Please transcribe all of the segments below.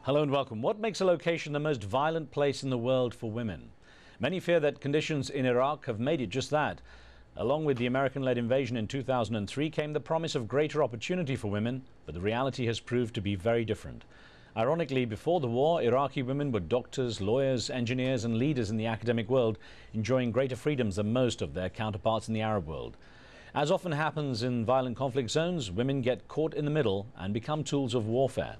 Hello and welcome. What makes a location the most violent place in the world for women? Many fear that conditions in Iraq have made it just that. Along with the American-led invasion in 2003 came the promise of greater opportunity for women, but the reality has proved to be very different. Ironically, before the war, Iraqi women were doctors, lawyers, engineers and leaders in the academic world, enjoying greater freedoms than most of their counterparts in the Arab world. As often happens in violent conflict zones, women get caught in the middle and become tools of warfare.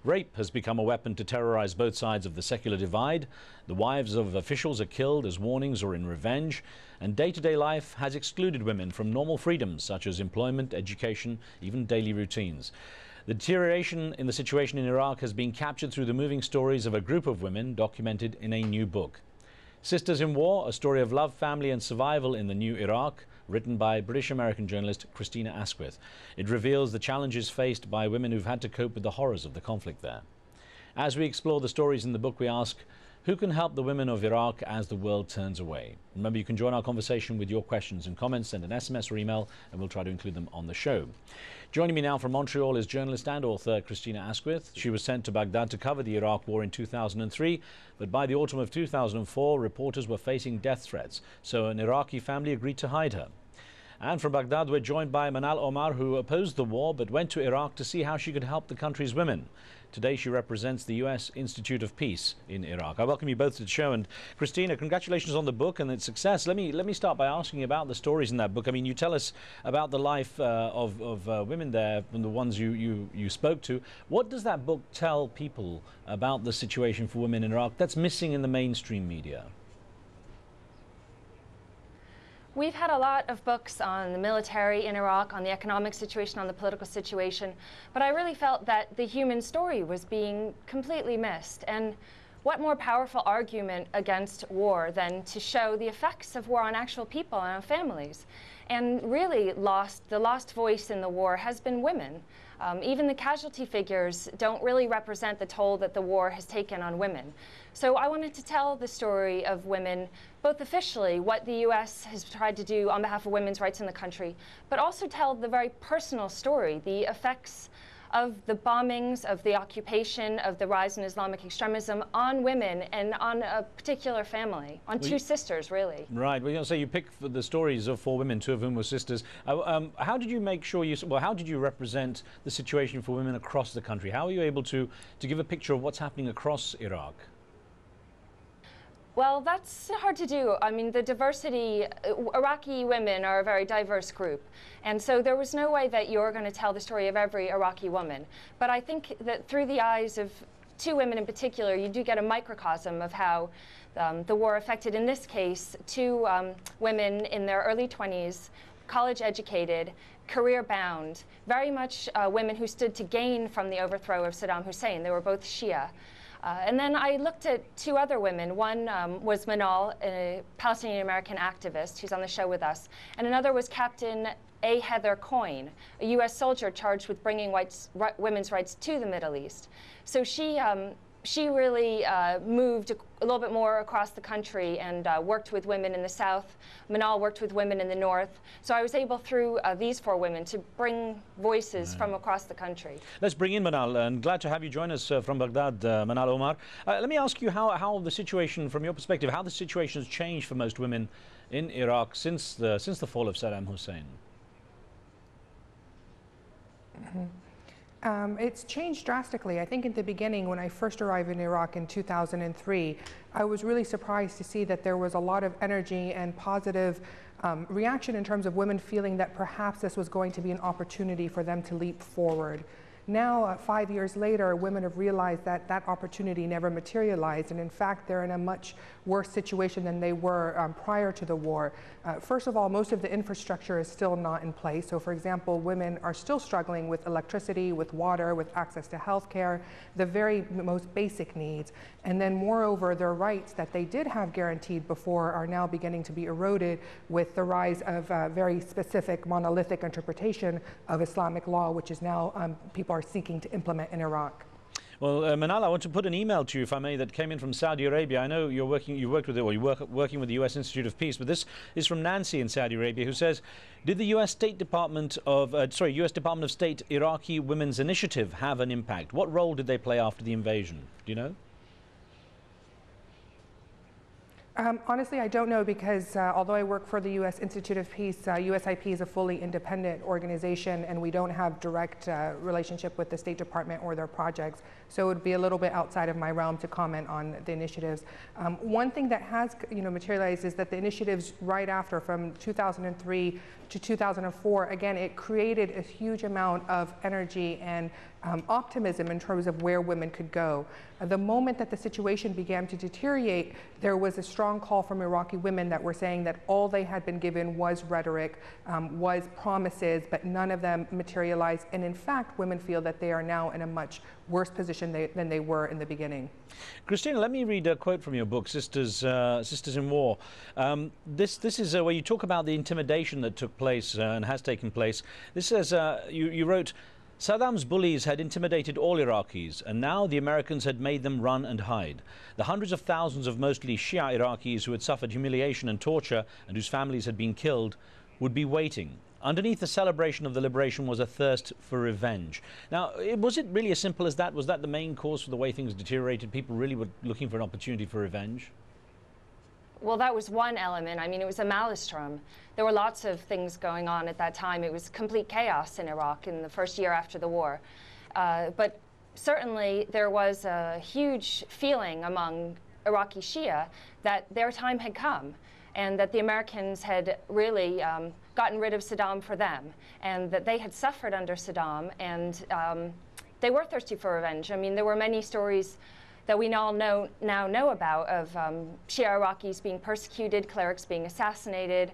Rape has become a weapon to terrorize both sides of the secular divide. The wives of officials are killed as warnings or in revenge. And day-to-day life has excluded women from normal freedoms such as employment, education, even daily routines. The deterioration in the situation in Iraq has been captured through the moving stories of a group of women documented in a new book. Sisters in War, a story of love, family and survival in the new Iraq, written by British-American journalist Christina Asquith. It reveals the challenges faced by women who've had to cope with the horrors of the conflict there. As we explore the stories in the book, we ask, who can help the women of Iraq as the world turns away? Remember, you can join our conversation with your questions and comments. Send an SMS or email and we'll try to include them on the show. Joining me now from Montreal is journalist and author Christina Asquith. She was sent to Baghdad to cover the Iraq war in 2003, but by the autumn of 2004, reporters were facing death threats, so an Iraqi family agreed to hide her. And from Baghdad, we're joined by Manal Omar, who opposed the war but went to Iraq to see how she could help the country's women. Today, she represents the U.S. Institute of Peace in Iraq. I welcome you both to the show. And Christina, congratulations on the book and its success. Let me start by asking you about the stories in that book. I mean, you tell us about the life of women there, from the ones you spoke to. What does that book tell people about the situation for women in Iraq that's missing in the mainstream media? We've had a lot of books on the military in Iraq, on the economic situation, on the political situation, but I really felt that the human story was being completely missed. And what more powerful argument against war than to show the effects of war on actual people and on families? And really, the lost voice in the war has been women. Even the casualty figures don't really represent the toll that the war has taken on women. So I wanted to tell the story of women, both officially, what the U.S. has tried to do on behalf of women's rights in the country, but also tell the very personal story, the effects of the bombings, of the occupation, of the rise in Islamic extremism on women and on a particular family, on two sisters, really. Right. Well, so you pick the stories of four women, two of whom were sisters. How did you make sure how did you represent the situation for women across the country? How are you able to give a picture of what's happening across Iraq? Well, that's hard to do. I mean, the diversity, Iraqi women are a very diverse group. And so there was no way that you're going to tell the story of every Iraqi woman. But I think that through the eyes of two women in particular, you do get a microcosm of how the war affected, in this case, two women in their early 20s, college educated, career bound, very much women who stood to gain from the overthrow of Saddam Hussein. They were both Shia. And then I looked at two other women. One was Manal, a Palestinian-American activist who's on the show with us, and another was Captain A. Heather Coyne, a U.S. soldier charged with bringing women's rights to the Middle East. So she really moved a little bit more across the country and worked with women in the South. Manal worked with women in the North. So I was able, through these four women, to bring voices from across the country. Let's bring in Manal, and glad to have you join us from Baghdad, Manal Omar. Let me ask you how the situation, from your perspective, how the situation has changed for most women in Iraq since the fall of Saddam Hussein. Mm-hmm. It's changed drastically. I think in the beginning, when I first arrived in Iraq in 2003, I was really surprised to see that there was a lot of energy and positive reaction in terms of women feeling that perhaps this was going to be an opportunity for them to leap forward. Now, 5 years later, women have realized that that opportunity never materialized, and in fact, they're in a much worse situation than they were prior to the war. First of all, most of the infrastructure is still not in place. So, for example, women are still struggling with electricity, with water, with access to health care, the very most basic needs. And then, moreover, their rights that they did have guaranteed before are now beginning to be eroded with the rise of very specific monolithic interpretation of Islamic law, which is now people are seeking to implement in Iraq. Well, Manal, I want to put an email to you, if I may, that came in from Saudi Arabia. I know you working with the U.S. Institute of Peace, but this is from Nancy in Saudi Arabia, who says, did the U.S. Department of State Iraqi Women's Initiative have an impact? What role did they play after the invasion? Do you know? Honestly, I don't know, because although I work for the U.S. Institute of Peace, USIP is a fully independent organization, and we don't have direct relationship with the State Department or their projects. So it would be a little bit outside of my realm to comment on the initiatives. One thing that has, materialized is that the initiatives right after, from 2003 to 2004, again, it created a huge amount of energy and optimism in terms of where women could go. The moment that the situation began to deteriorate, there was a strong call from Iraqi women that were saying that all they had been given was rhetoric, was promises, but none of them materialized. And in fact, women feel that they are now in a much worse position than they were in the beginning. Christina, let me read a quote from your book, Sisters in War. This is where you talk about the intimidation that took place and has taken place. This says, you wrote, Saddam's bullies had intimidated all Iraqis, and now the Americans had made them run and hide. The hundreds of thousands of mostly Shia Iraqis who had suffered humiliation and torture and whose families had been killed would be waiting. Underneath the celebration of the liberation was a thirst for revenge. Now, was it really as simple as that? Was that the main cause for the way things deteriorated? People really were looking for an opportunity for revenge? Well, that was one element. I mean, it was a maelstrom. There were lots of things going on at that time. It was complete chaos in Iraq in the first year after the war. But certainly there was a huge feeling among Iraqi Shia that their time had come, and that the Americans had really gotten rid of Saddam for them, and that they had suffered under Saddam, and they were thirsty for revenge. I mean, there were many stories that we now know about of Shia Iraqis being persecuted, clerics being assassinated,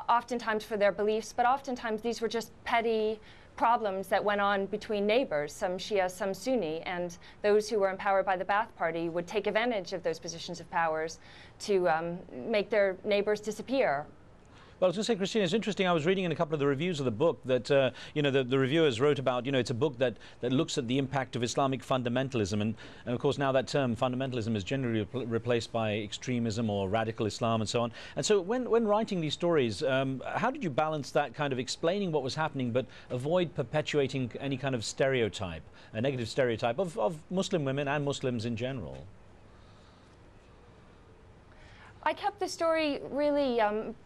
oftentimes for their beliefs, but oftentimes these were just petty problems that went on between neighbors, some Shia, some Sunni, and those who were empowered by the Ba'ath Party would take advantage of those positions of powers to make their neighbors disappear. Well, I was going to say, Christina, it's interesting. I was reading in a couple of the reviews of the book that, the reviewers wrote about, it's a book that looks at the impact of Islamic fundamentalism. And of course, now that term fundamentalism is generally replaced by extremism or radical Islam and so on. And so when writing these stories, how did you balance that kind of explaining what was happening, but avoid perpetuating any kind of stereotype, a negative stereotype of Muslim women and Muslims in general? I kept the story really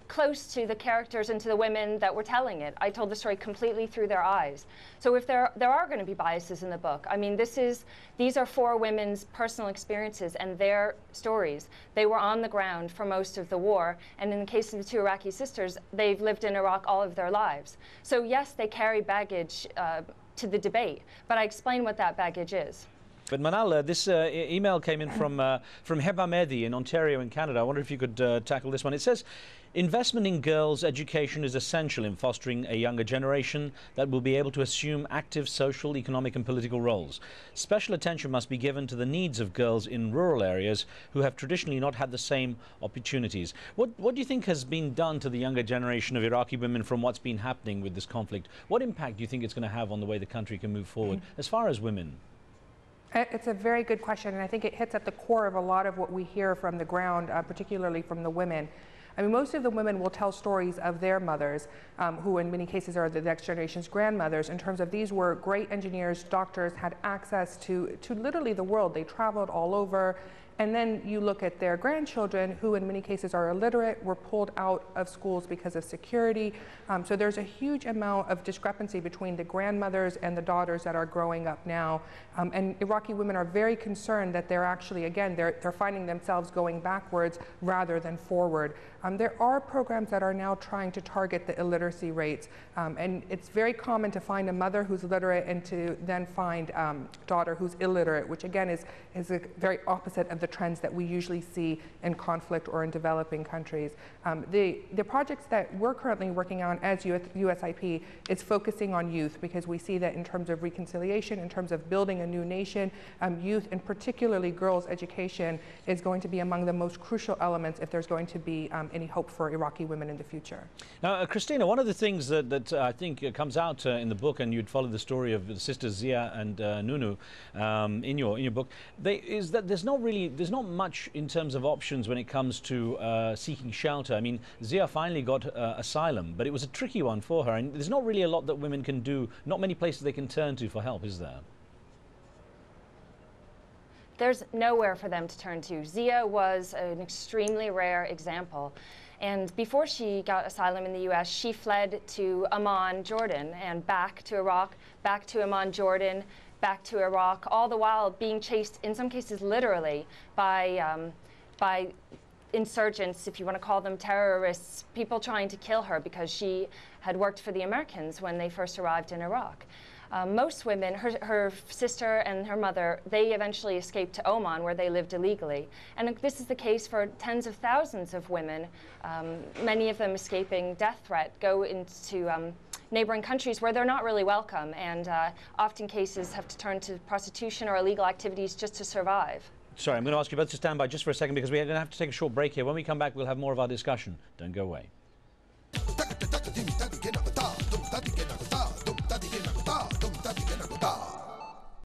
close to the characters and to the women that were telling it. I told the story completely through their eyes. So if there are going to be biases in the book, I mean, these are four women's personal experiences and their stories. They were on the ground for most of the war, and in the case of the two Iraqi sisters, they've lived in Iraq all of their lives. So yes, they carry baggage to the debate, but I explain what that baggage is. But Manal, this email came in from Heba Mehdi in Ontario in Canada. I wonder if you could tackle this one. It says, investment in girls' education is essential in fostering a younger generation that will be able to assume active social, economic and political roles. Special attention must be given to the needs of girls in rural areas who have traditionally not had the same opportunities. What do you think has been done to the younger generation of Iraqi women from what's been happening with this conflict? What impact do you think it's going to have on the way the country can move forward as far as women? It's a very good question, and I think it hits at the core of a lot of what we hear from the ground, particularly from the women. I mean, most of the women will tell stories of their mothers, who in many cases are the next generation's grandmothers, in terms of these were great engineers, doctors, had access to literally the world. They traveled all over. And then you look at their grandchildren, who in many cases are illiterate, were pulled out of schools because of security. So there's a huge amount of discrepancy between the grandmothers and the daughters that are growing up now. And Iraqi women are very concerned that they're actually, again, they're finding themselves going backwards rather than forward. There are programs that are now trying to target the illiteracy rates. And it's very common to find a mother who's literate and to then find a daughter who's illiterate, which again is a very opposite of the trends that we usually see in conflict or in developing countries. The projects that we're currently working on as USIP is focusing on youth, because we see that in terms of reconciliation, in terms of building a new nation, youth, and particularly girls' education, is going to be among the most crucial elements if there's going to be any hope for Iraqi women in the future. Now, Christina, one of the things that I think comes out in the book, and you'd follow the story of the sisters Zia and Nunu in your book, is that there's not much in terms of options when it comes to seeking shelter. I mean, Zia finally got asylum, but it was a tricky one for her, and there's not really a lot that women can do, not many places they can turn to for help, is there? There's nowhere for them to turn to. Zia was an extremely rare example. And before she got asylum in the US, she fled to Amman, Jordan, and back to Iraq, back to Amman, Jordan, back to Iraq, all the while being chased, in some cases literally, by insurgents, if you want to call them terrorists, people trying to kill her because she had worked for the Americans when they first arrived in Iraq. Most women, her sister and her mother, they eventually escaped to Oman, where they lived illegally. And this is the case for tens of thousands of women, many of them escaping death threat, go into neighboring countries where they're not really welcome, and often cases have to turn to prostitution or illegal activities just to survive. Sorry, I'm going to ask you both to stand by just for a second, because we're going to have to take a short break here. When we come back, we'll have more of our discussion. Don't go away.